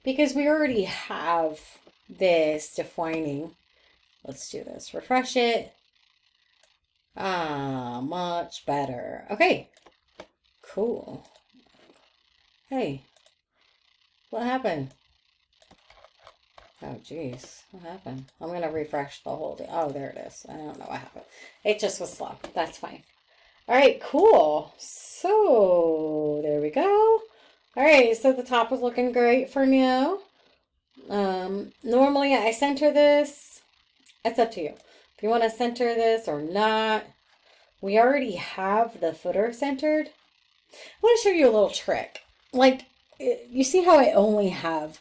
Because we already have this defining. Let's do this. Refresh it. Much better. Okay. Cool. Hey. What happened? Oh, geez. What happened? I'm going to refresh the whole thing. Oh, there it is. I don't know what happened. It just was slow. That's fine. All right, cool. So, there we go. All right, so the top is looking great for now. Normally I center this. It's up to you. If you want to center this or not. We already have the footer centered. I want to show you a little trick. Like, you see how I only have,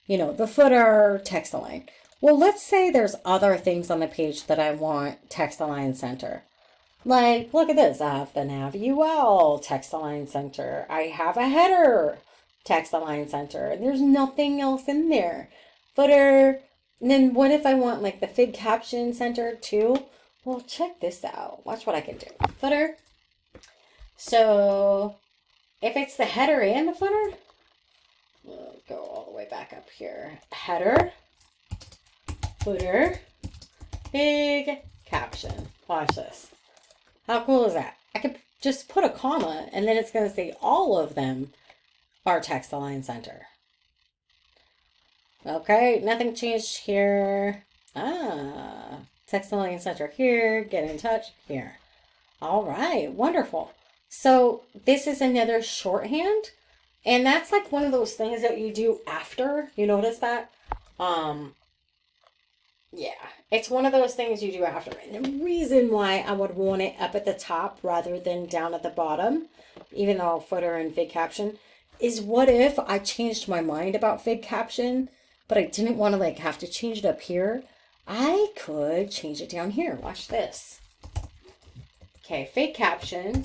the footer, text align. Well, let's say there's other things on the page that I want text align center. Like, look at this. I have the nav UL text align center. I have a header text align center. And there's nothing else in there. Footer. And then what if I want like the fig caption center too? Well, check this out. Watch what I can do. Footer. So if it's the header and the footer, we'll go all the way back up here. Header, footer, big caption. Watch this. How cool is that? I could just put a comma and then it's going to say all of them are text align center. Okay, nothing changed here. Text align center here, get in touch here. All right, wonderful. So this is another shorthand, and that's like one of those things that you do after. You notice that? Yeah, it's one of those things you do after. And the reason why I would want it up at the top rather than down at the bottom, even though footer and fig caption, is what if I changed my mind about fig caption, but I didn't want to like have to change it up here. I could change it down here. Watch this. Okay, fig caption.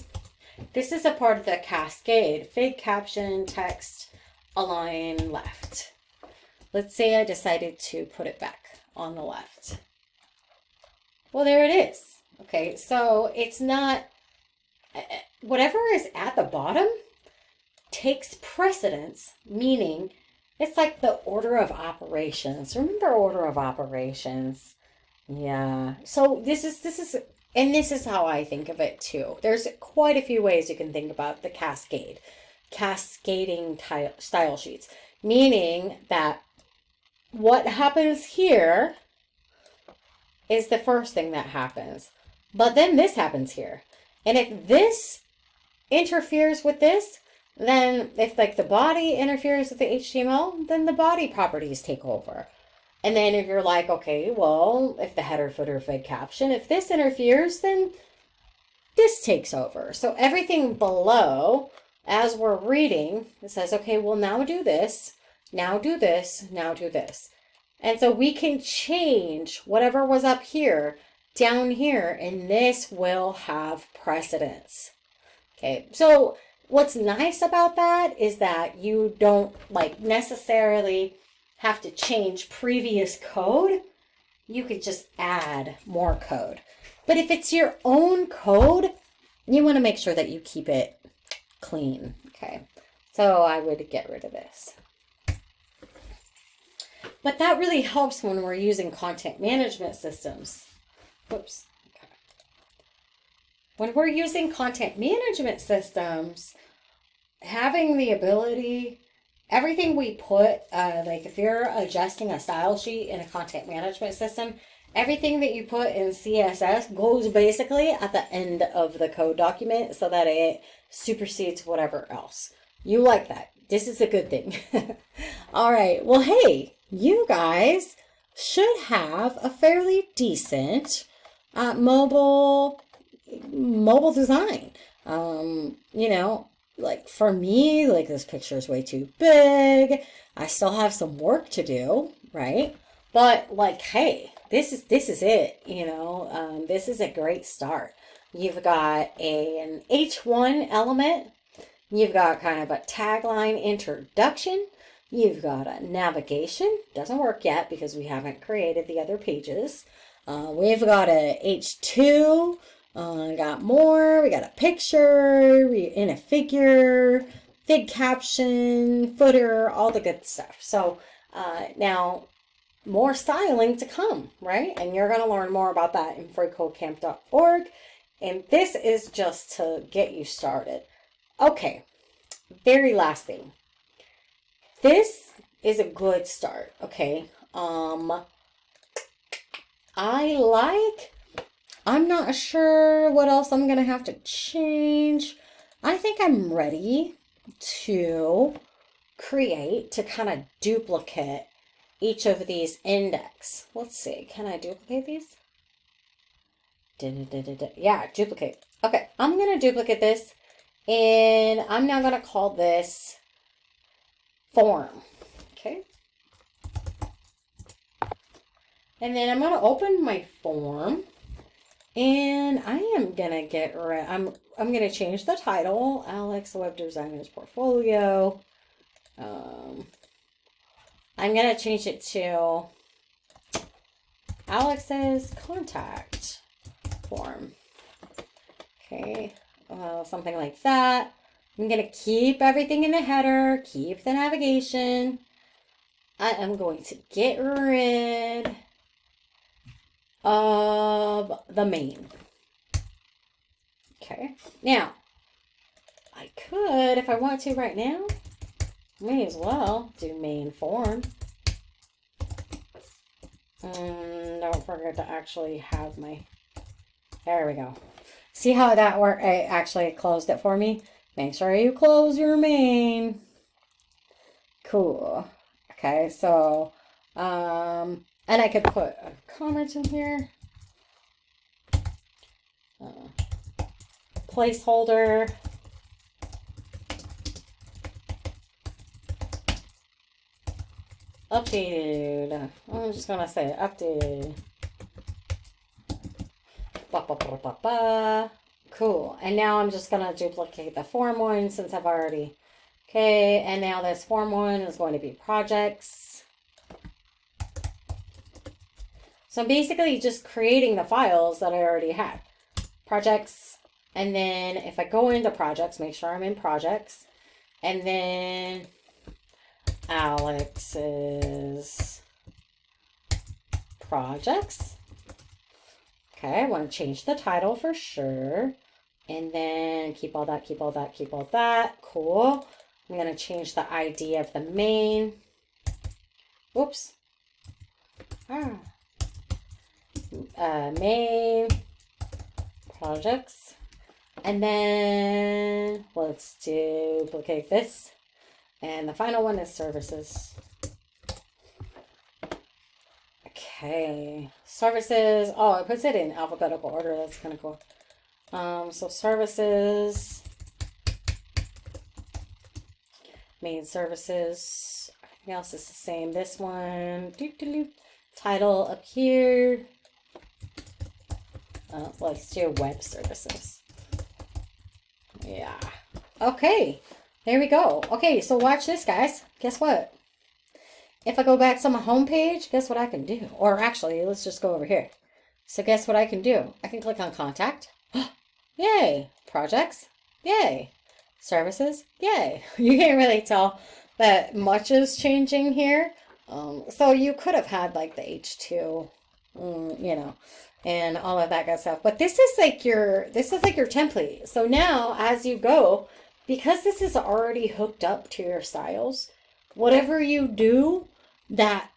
This is a part of the cascade. Fig caption, text, align left. Let's say I decided to put it back on the left. Well, there it is. Okay, so it's not, whatever is at the bottom takes precedence, meaning it's like the order of operations. Remember order of operations? Yeah. So this is how I think of it too. There's quite a few ways you can think about the cascade. Cascading style sheets. Meaning that what happens here is the first thing that happens. But then this happens here. And if this interferes with this, then if like the body interferes with the HTML, then the body properties take over. And then if you're like, okay, well, if the header, footer, fig caption, if this interferes, then this takes over. So everything below, as we're reading, it says, okay, well, now do this, now do this, now do this. And so we can change whatever was up here down here, and this will have precedence. Okay, so what's nice about that is that you don't like necessarily have to change previous code. You could just add more code. But if it's your own code, you want to make sure that you keep it clean. Okay, so I would get rid of this. But that really helps when we're using content management systems. Whoops. Okay. When we're using content management systems, having the ability, everything we put, like if you're adjusting a style sheet in a content management system, everything that you put in CSS goes basically at the end of the code document so that it supersedes whatever else. You like that. This is a good thing. All right. Well, hey, you guys should have a fairly decent mobile design. You know, like for me, like this picture is way too big. I still have some work to do, right? But like, hey, this is it, you know. This is a great start. You've got an H1 element. You've got kind of a tagline introduction. You've got a navigation. Doesn't work yet because we haven't created the other pages. We've got a H2. Got more. We got a picture in a figure, fig caption, footer, all the good stuff. So now more styling to come, right? And you're going to learn more about that in freecodecamp.org. And this is just to get you started. Okay, very last thing. This is a good start, okay? I'm not sure what else I'm going to have to change. I think I'm ready to create, to kind of duplicate each of these index. Let's see, can I duplicate these? Yeah, duplicate. Okay, I'm going to duplicate this, and I'm now going to call this form. Okay. And then I'm going to open my form, and I am going to get rid, I'm going to change the title, Alex, the Web Designer's Portfolio. I'm going to change it to Alex's contact form. Okay, something like that. I'm going to keep everything in the header, keep the navigation. I am going to get rid of the main. Okay, now I could, if I want to right now, may as well do main form. Don't forget to actually have my, there we go. See how that worked? I actually closed it for me. Make sure you close your main. Cool. Okay, so, and I could put a comment in here. Placeholder. Updated. I'm just gonna say updated. Ba, ba, ba, ba, ba. Cool. And now I'm just gonna duplicate the form one since I've already. Okay, and now this form one is going to be projects. So I'm basically just creating the files that I already had. Projects. And then if I go into projects, make sure I'm in projects. And then Alex's projects. Okay, I want to change the title for sure. And then keep all that, keep all that, keep all that. Cool. I'm going to change the ID of the main. Whoops. Main projects. And then let's duplicate this. And the final one is services. Okay, services. Oh, it puts it in alphabetical order. That's kind of cool. So services, main services. Everything else is the same. This one, title up here. Let's do web services. Yeah. Okay. There we go. Okay, so watch this, guys. Guess what? If I go back to my home page, guess what I can do? Or actually, let's just go over here. So guess what I can do? I can click on contact. Yay. Projects. Yay. Services. Yay. You can't really tell that much is changing here. So you could have had like the H2, you know, and all of that good stuff. But this is like your template. So now as you go, because this is already hooked up to your styles, whatever you do that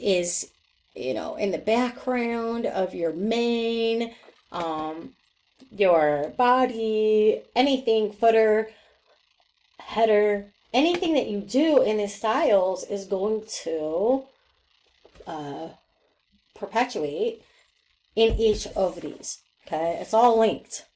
is, you know, in the background of your main, your body, anything, footer, header, anything that you do in the styles is going to perpetuate in each of these. Okay, it's all linked.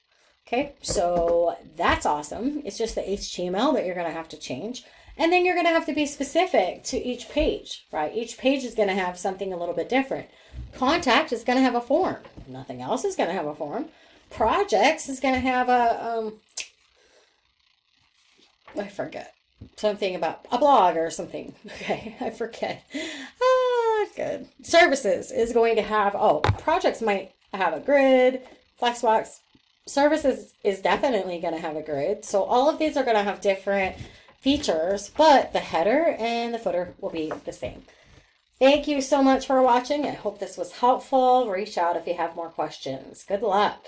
Okay, so that's awesome. It's just the HTML that you're going to have to change. And then you're going to have to be specific to each page, right? Each page is going to have something a little bit different. Contact is going to have a form. Nothing else is going to have a form. Projects is going to have a, I forget. Something about a blog or something. Okay, I forget. Good. Services is going to have, projects might have a grid. Flexbox services is definitely going to have a grid. So all of these are going to have different features, but the header and the footer will be the same. Thank you so much for watching. I hope this was helpful. Reach out if you have more questions. Good luck.